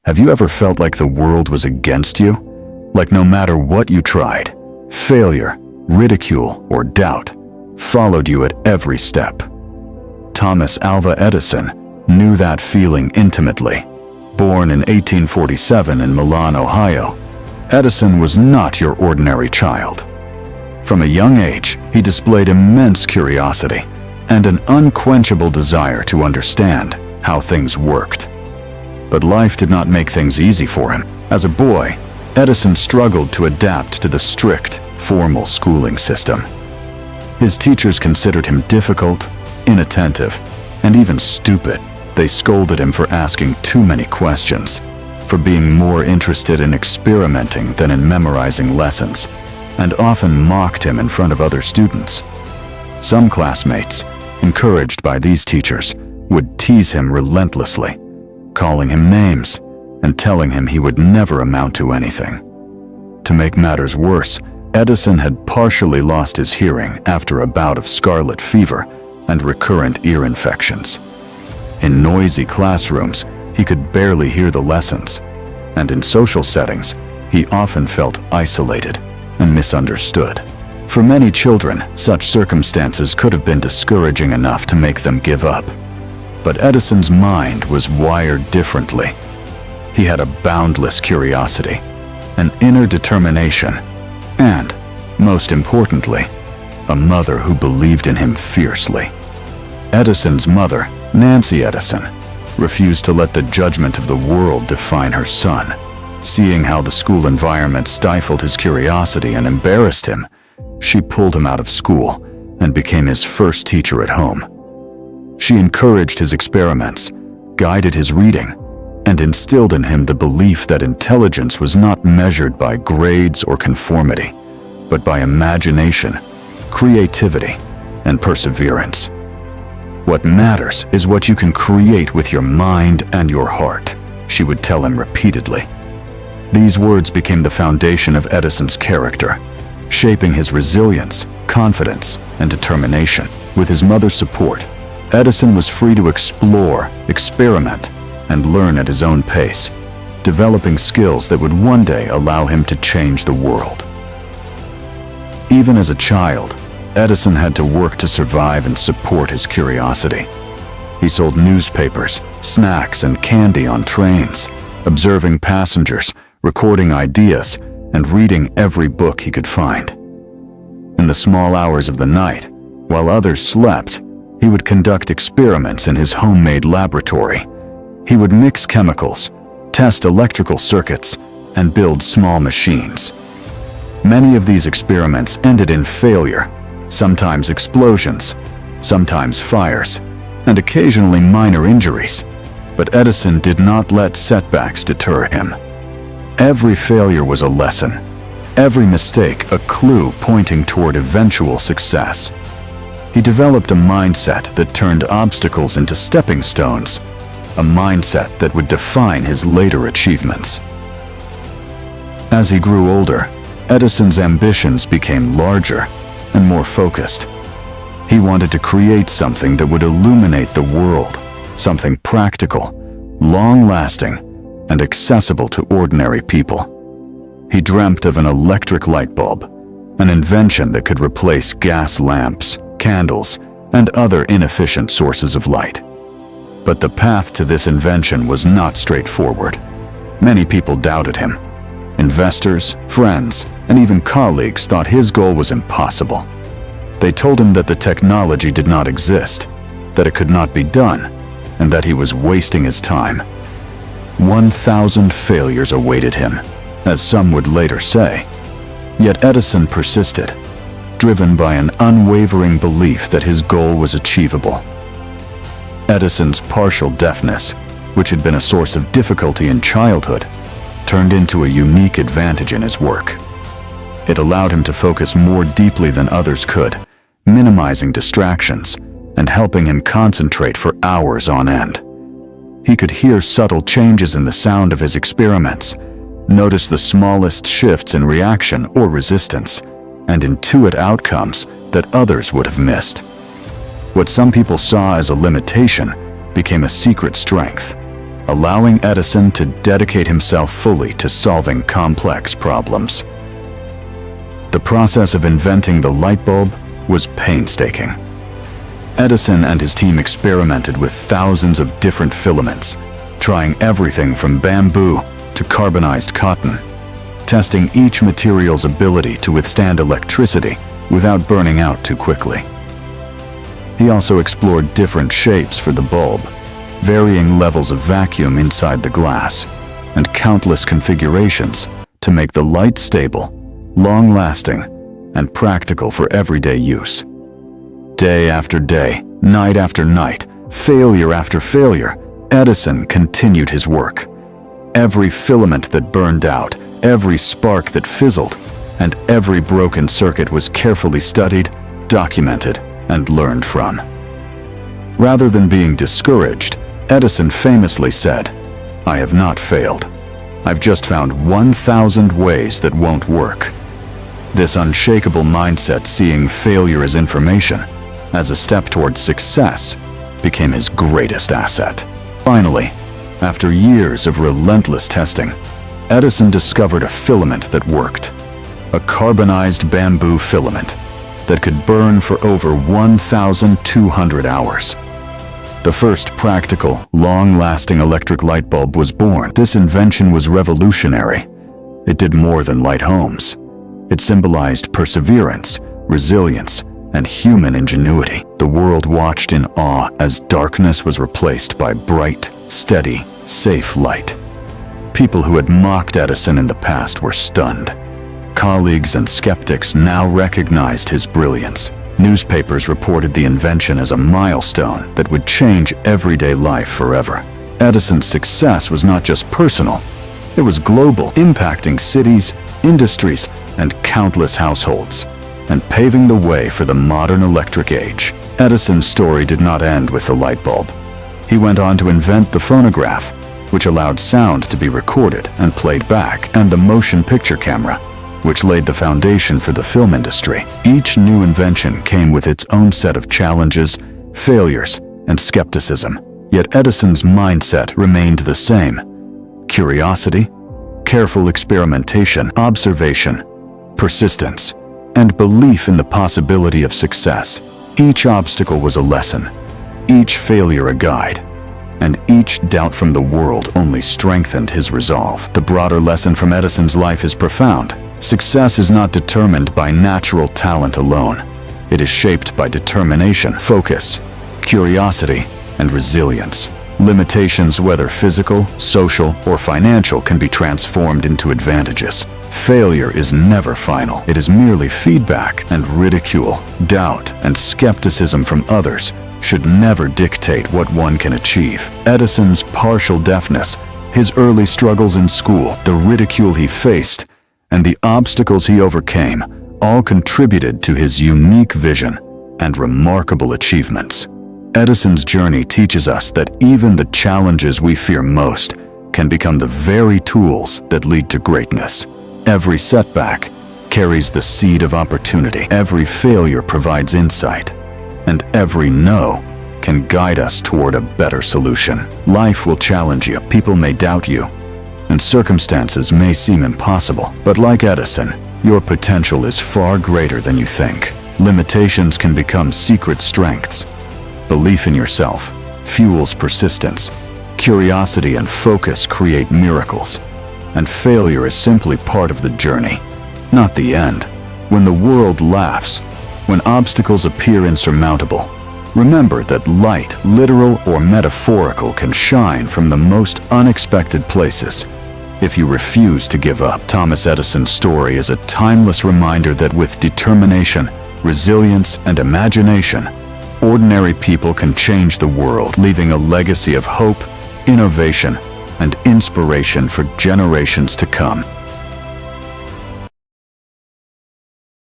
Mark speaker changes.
Speaker 1: Have you ever felt like the world was against you? Like no matter what you tried, failure, ridicule, or doubt followed you at every step? Thomas Alva Edison knew that feeling intimately. Born in 1847 in Milan, Ohio, Edison was not your ordinary child. From a young age, he displayed immense curiosity and an unquenchable desire to understand how things worked. But life did not make things easy for him. As a boy, Edison struggled to adapt to the strict, formal schooling system. His teachers considered him difficult, inattentive, and even stupid. They scolded him for asking too many questions, for being more interested in experimenting than in memorizing lessons, and often mocked him in front of other students. Some classmates, encouraged by these teachers, would tease him relentlessly, calling him names and telling him he would never amount to anything. To make matters worse, Edison had partially lost his hearing after a bout of scarlet fever and recurrent ear infections. In noisy classrooms, he could barely hear the lessons, and in social settings, he often felt isolated and misunderstood. For many children, such circumstances could have been discouraging enough to make them give up. But Edison's mind was wired differently. He had a boundless curiosity, an inner determination, and, most importantly, a mother who believed in him fiercely. Edison's mother, Nancy Edison, refused to let the judgment of the world define her son. Seeing how the school environment stifled his curiosity and embarrassed him, she pulled him out of school and became his first teacher at home. She encouraged his experiments, guided his reading, and instilled in him the belief that intelligence was not measured by grades or conformity, but by imagination, creativity, and perseverance. What matters is what you can create with your mind and your heart, she would tell him repeatedly. These words became the foundation of Edison's character, shaping his resilience, confidence, and determination. With his mother's support, Edison was free to explore, experiment, and learn at his own pace, developing skills that would one day allow him to change the world. Even as a child, Edison had to work to survive and support his curiosity. He sold newspapers, snacks, and candy on trains, observing passengers, recording ideas, and reading every book he could find. In the small hours of the night, while others slept, he would conduct experiments in his homemade laboratory. He would mix chemicals, test electrical circuits, and build small machines. Many of these experiments ended in failure, sometimes explosions, sometimes fires, and occasionally minor injuries. But Edison did not let setbacks deter him. Every failure was a lesson, every mistake a clue pointing toward eventual success. He developed a mindset that turned obstacles into stepping stones, a mindset that would define his later achievements. As he grew older, Edison's ambitions became larger and more focused. He wanted to create something that would illuminate the world, something practical, long-lasting, and accessible to ordinary people. He dreamt of an electric light bulb, an invention that could replace gas lamps, candles, and other inefficient sources of light. But the path to this invention was not straightforward. Many people doubted him. Investors, friends, and even colleagues thought his goal was impossible. They told him that the technology did not exist, that it could not be done, and that he was wasting his time. 1,000 failures awaited him, as some would later say. Yet Edison persisted, driven by an unwavering belief that his goal was achievable. Edison's partial deafness, which had been a source of difficulty in childhood, turned into a unique advantage in his work. It allowed him to focus more deeply than others could, minimizing distractions and helping him concentrate for hours on end. He could hear subtle changes in the sound of his experiments, notice the smallest shifts in reaction or resistance, and intuit outcomes that others would have missed. What some people saw as a limitation became a secret strength, allowing Edison to dedicate himself fully to solving complex problems. The process of inventing the light bulb was painstaking. Edison and his team experimented with thousands of different filaments, trying everything from bamboo to carbonized cotton, testing each material's ability to withstand electricity without burning out too quickly. He also explored different shapes for the bulb, varying levels of vacuum inside the glass, and countless configurations to make the light stable, long-lasting, and practical for everyday use. Day after day, night after night, failure after failure, Edison continued his work. Every filament that burned out, every spark that fizzled, and every broken circuit was carefully studied, documented, and learned from. Rather than being discouraged, Edison famously said, "I have not failed. I've just found 1,000 ways that won't work." This unshakable mindset, seeing failure as information, as a step towards success, became his greatest asset. Finally, after years of relentless testing, Edison discovered a filament that worked. A carbonized bamboo filament that could burn for over 1,200 hours. The first practical, long-lasting electric light bulb was born. This invention was revolutionary. It did more than light homes. It symbolized perseverance, resilience, and human ingenuity. The world watched in awe as darkness was replaced by bright, steady, safe light. People who had mocked Edison in the past were stunned. Colleagues and skeptics now recognized his brilliance. Newspapers reported the invention as a milestone that would change everyday life forever. Edison's success was not just personal, it was global, impacting cities, industries, and countless households, and paving the way for the modern electric age. Edison's story did not end with the light bulb. He went on to invent the phonograph, which allowed sound to be recorded and played back, and the motion picture camera, which laid the foundation for the film industry. Each new invention came with its own set of challenges, failures, and skepticism. Yet Edison's mindset remained the same: curiosity, careful experimentation, observation, persistence, and belief in the possibility of success. Each obstacle was a lesson, each failure a guide, and each doubt from the world only strengthened his resolve. The broader lesson from Edison's life is profound. Success is not determined by natural talent alone. It is shaped by determination, focus, curiosity, and resilience. Limitations, whether physical, social, or financial, can be transformed into advantages. Failure is never final. It is merely feedback, and ridicule, doubt, and skepticism from others should never dictate what one can achieve. Edison's partial deafness, his early struggles in school, the ridicule he faced, and the obstacles he overcame all contributed to his unique vision and remarkable achievements. Edison's journey teaches us that even the challenges we fear most can become the very tools that lead to greatness. Every setback carries the seed of opportunity. Every failure provides insight, and every no can guide us toward a better solution. Life will challenge you. People may doubt you, and circumstances may seem impossible. But like Edison, your potential is far greater than you think. Limitations can become secret strengths. Belief in yourself fuels persistence. Curiosity and focus create miracles. And failure is simply part of the journey, not the end. When the world laughs, when obstacles appear insurmountable, remember that light, literal or metaphorical, can shine from the most unexpected places if you refuse to give up. Thomas Edison's story is a timeless reminder that with determination, resilience, and imagination, ordinary people can change the world, leaving a legacy of hope, innovation, and inspiration for generations to come.